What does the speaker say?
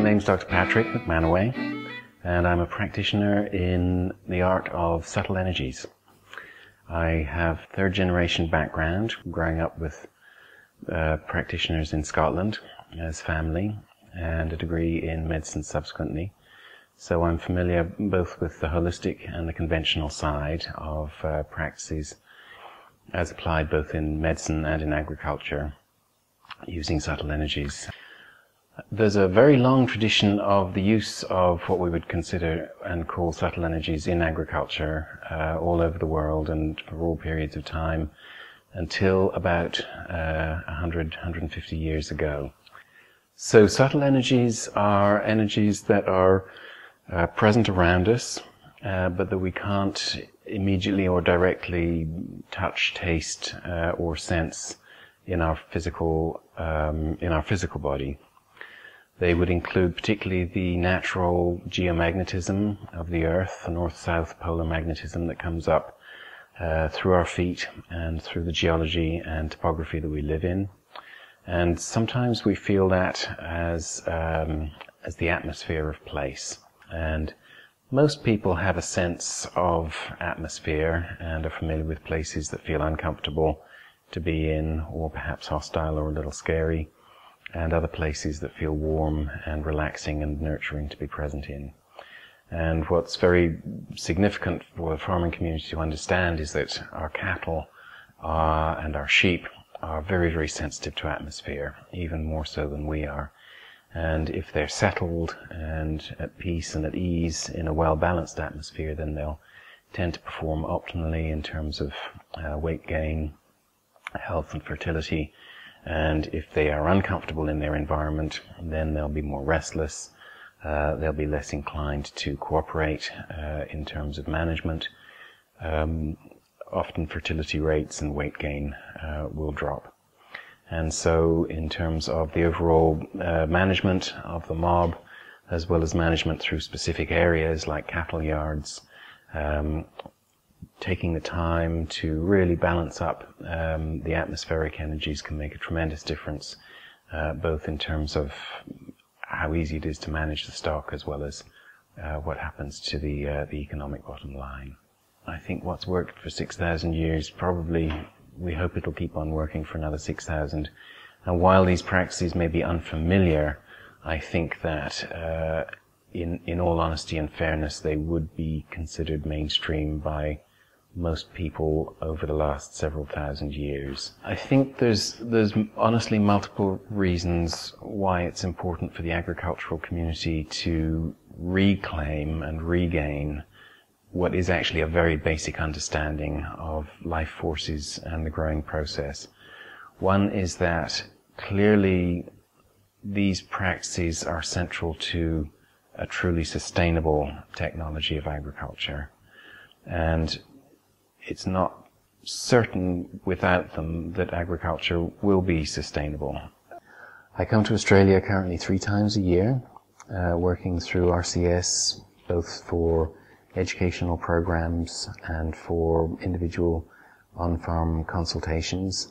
My name's Dr. Patrick MacManaway, and I'm a practitioner in the art of subtle energies. I have third-generation background, growing up with practitioners in Scotland as family, and a degree in medicine subsequently. So I'm familiar both with the holistic and the conventional side of practices as applied both in medicine and in agriculture using subtle energies. There's a very long tradition of the use of what we would consider and call subtle energies in agriculture all over the world and for all periods of time until about 150 years ago. So subtle energies are energies that are present around us, but that we can't immediately or directly touch, taste, or sense in our physical body. They would include particularly the natural geomagnetism of the Earth, the north-south polar magnetism that comes up through our feet and through the geology and topography that we live in. And sometimes we feel that as the atmosphere of place. And most people have a sense of atmosphere and are familiar with places that feel uncomfortable to be in, or perhaps hostile or a little scary, and other places that feel warm and relaxing and nurturing to be present in. And what's very significant for the farming community to understand is that our cattle and our sheep are very, very sensitive to atmosphere, even more so than we are. And if they're settled and at peace and at ease in a well-balanced atmosphere, then they'll tend to perform optimally in terms of weight gain, health and fertility. And if they are uncomfortable in their environment, then they'll be more restless, they'll be less inclined to cooperate in terms of management. Often fertility rates and weight gain will drop. And so in terms of the overall management of the mob, as well as management through specific areas like cattle yards, taking the time to really balance up the atmospheric energies can make a tremendous difference, both in terms of how easy it is to manage the stock as well as what happens to the economic bottom line. I think what's worked for 6,000 years, probably we hope it'll keep on working for another 6,000. And while these practices may be unfamiliar, I think that in all honesty and fairness, they would be considered mainstream by most people over the last several thousand years. I think there's honestly multiple reasons why it's important for the agricultural community to reclaim and regain what is actually a very basic understanding of life forces and the growing process. One is that clearly these practices are central to a truly sustainable technology of agriculture. And it's not certain without them that agriculture will be sustainable. I come to Australia currently 3 times a year, working through RCS, both for educational programs and for individual on-farm consultations.